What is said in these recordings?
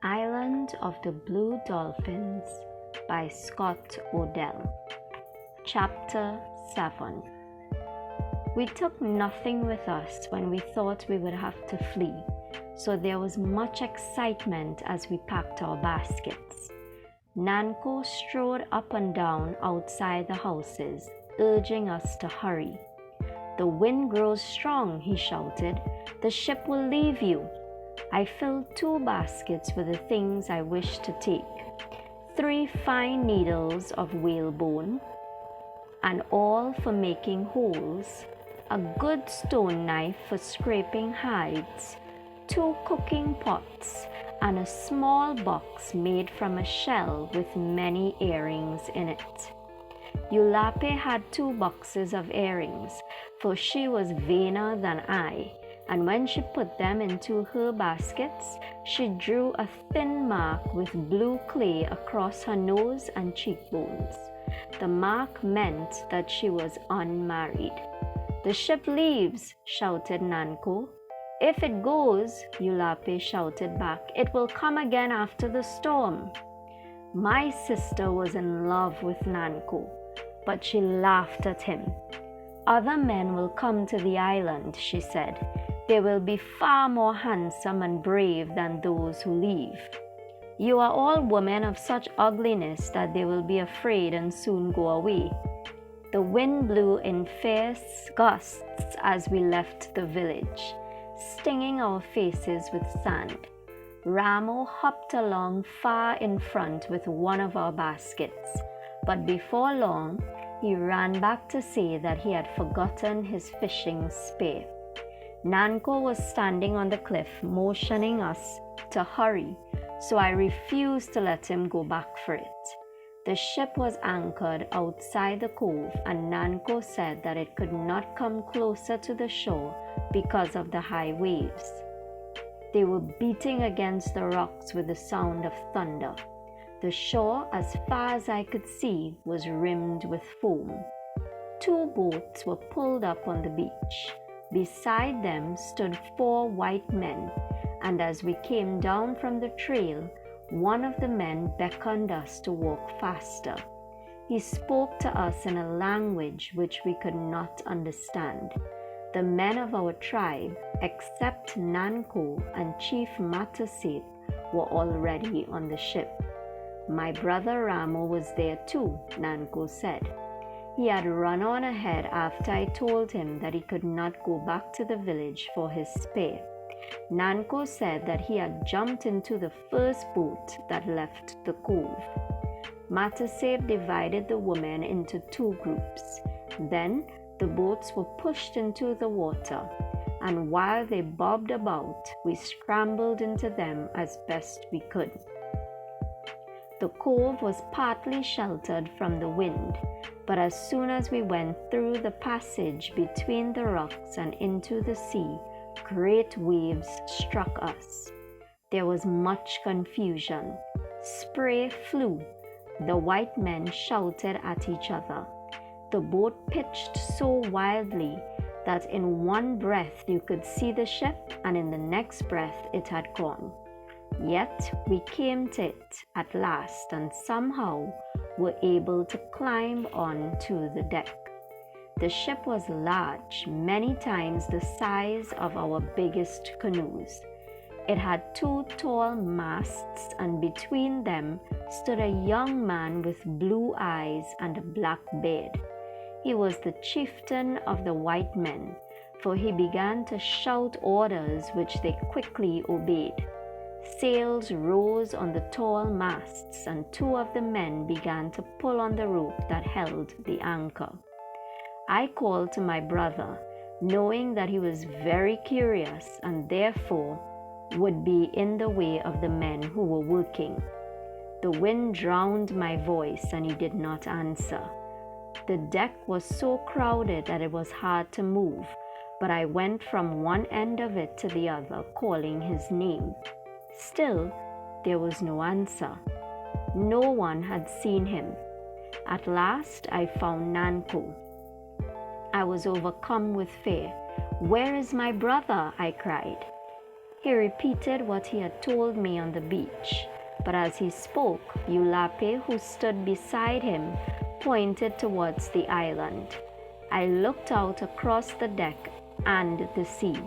Island of the Blue Dolphins by Scott Odell. Chapter 7. We took nothing with us when we thought we would have to flee, so there was much excitement as we packed our baskets. Nanko strode up and down outside the houses, urging us to hurry. "The wind grows strong," he shouted. "The ship will leave you." I filled 2 baskets with the things I wished to take: 3 fine needles of whalebone, and all for making holes, a good stone knife for scraping hides, 2 cooking pots, and a small box made from a shell with many earrings in it. Eulape had 2 boxes of earrings, for she was vainer than I, and when she put them into her baskets, she drew a thin mark with blue clay across her nose and cheekbones. The mark meant that she was unmarried. "The ship leaves," shouted Nanko. "If it goes," Eulape shouted back, "it will come again after the storm." My sister was in love with Nanko, but she laughed at him. "Other men will come to the island," she said. "They will be far more handsome and brave than those who leave. You are all women of such ugliness that they will be afraid and soon go away." The wind blew in fierce gusts as we left the village, stinging our faces with sand. Ramo hopped along far in front with one of our baskets, but before long he ran back to say that he had forgotten his fishing spear. Nanko was standing on the cliff motioning us to hurry, so I refused to let him go back for it. The ship was anchored outside the cove, and Nanko said that it could not come closer to the shore because of the high waves. They were beating against the rocks with the sound of thunder. The shore, as far as I could see, was rimmed with foam. 2 boats were pulled up on the beach. Beside them stood 4 white men, and as we came down from the trail, one of the men beckoned us to walk faster. He spoke to us in a language which we could not understand. The men of our tribe, except Nanko and Chief Matasit, were already on the ship. "My brother Ramo was there too," Nanko said. He had run on ahead after I told him that he could not go back to the village for his spear. Nanko said that he had jumped into the first boat that left the cove. Matasep divided the women into 2 groups. Then the boats were pushed into the water, and while they bobbed about, we scrambled into them as best we could. The cove was partly sheltered from the wind, but as soon as we went through the passage between the rocks and into the sea, great waves struck us. There was much confusion. Spray flew. The white men shouted at each other. The boat pitched so wildly that in one breath you could see the ship, and in the next breath it had gone. Yet we came to it at last, and somehow were able to climb on to the deck. The ship was large, many times the size of our biggest canoes. It had 2 tall masts, and between them stood a young man with blue eyes and a black beard. He was the chieftain of the white men, for he began to shout orders which they quickly obeyed. Sails rose on the tall masts, and 2 of the men began to pull on the rope that held the anchor. I called to my brother, knowing that he was very curious and therefore would be in the way of the men who were working. The wind drowned my voice, and he did not answer. The deck was so crowded that it was hard to move, but I went from one end of it to the other, calling his name. Still, there was no answer. No one had seen him. At last, I found Nanko. I was overcome with fear. "Where is my brother?" I cried. He repeated what he had told me on the beach, but as he spoke, Eulape, who stood beside him, pointed towards the island. I looked out across the deck and the sea.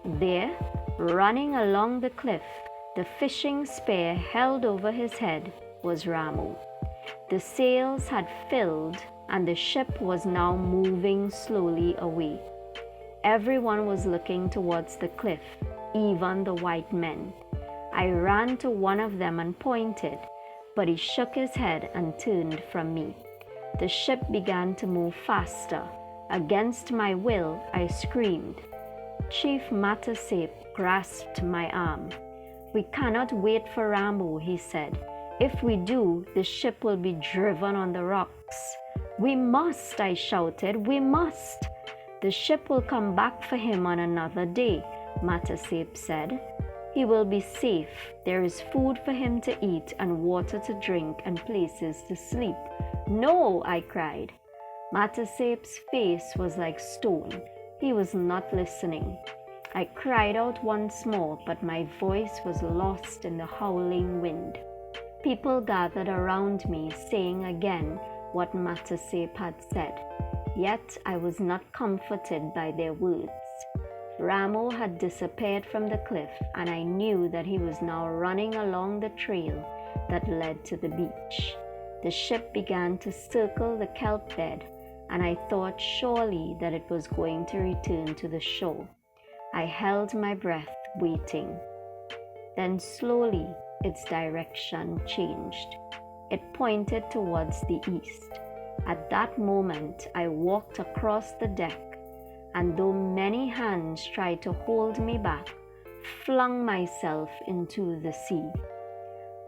There, running along the cliff, the fishing spear held over his head, was Ramu. The sails had filled, and the ship was now moving slowly away. Everyone was looking towards the cliff, even the white men. I ran to one of them and pointed, but he shook his head and turned from me. The ship began to move faster. Against my will, I screamed. Chief Matasep grasped my arm. "We cannot wait for Ramu," he said. "If we do, the ship will be driven on the rocks." "We must," I shouted. "We must." "The ship will come back for him on another day," Matasep said. "He will be safe. There is food for him to eat and water to drink and places to sleep." "No," I cried. Matasep's face was like stone. He was not listening. I cried out once more, but my voice was lost in the howling wind. People gathered around me, saying again what Matasep had said. Yet I was not comforted by their words. Ramu had disappeared from the cliff, and I knew that he was now running along the trail that led to the beach. The ship began to circle the kelp bed, and I thought surely that it was going to return to the shore. I held my breath, waiting. Then slowly its direction changed. It pointed towards the east. At that moment, I walked across the deck, and though many hands tried to hold me back, flung myself into the sea.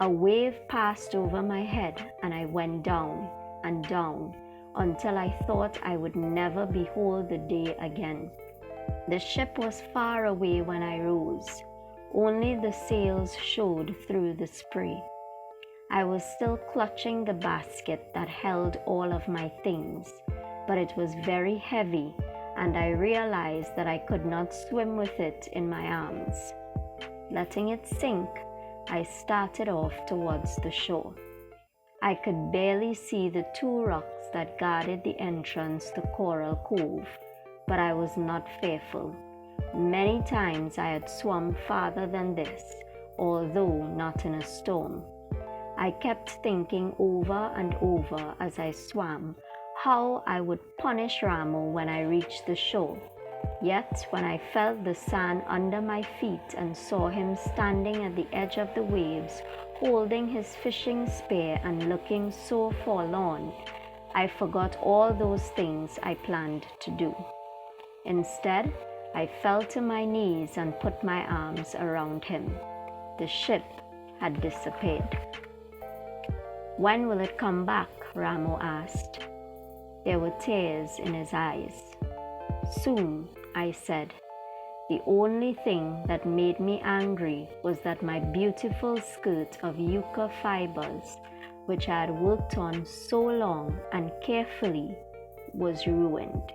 A wave passed over my head, and I went down and down until I thought I would never behold the day again. The ship was far away when I rose. Only the sails showed through the spray. I was still clutching the basket that held all of my things, but it was very heavy, and I realized that I could not swim with it in my arms. Letting it sink, I started off towards the shore. I could barely see the 2 rocks that guarded the entrance to Coral Cove, but I was not fearful. Many times I had swum farther than this, although not in a storm. I kept thinking over and over as I swam how I would punish Ramu when I reached the shore. Yet when I felt the sand under my feet and saw him standing at the edge of the waves, holding his fishing spear and looking so forlorn, I forgot all those things I planned to do. Instead, I fell to my knees and put my arms around him. The ship had disappeared. "When will it come back?" Ramu asked. There were tears in his eyes. "Soon," I said. The only thing that made me angry was that my beautiful skirt of yucca fibers, which I had worked on so long and carefully, was ruined.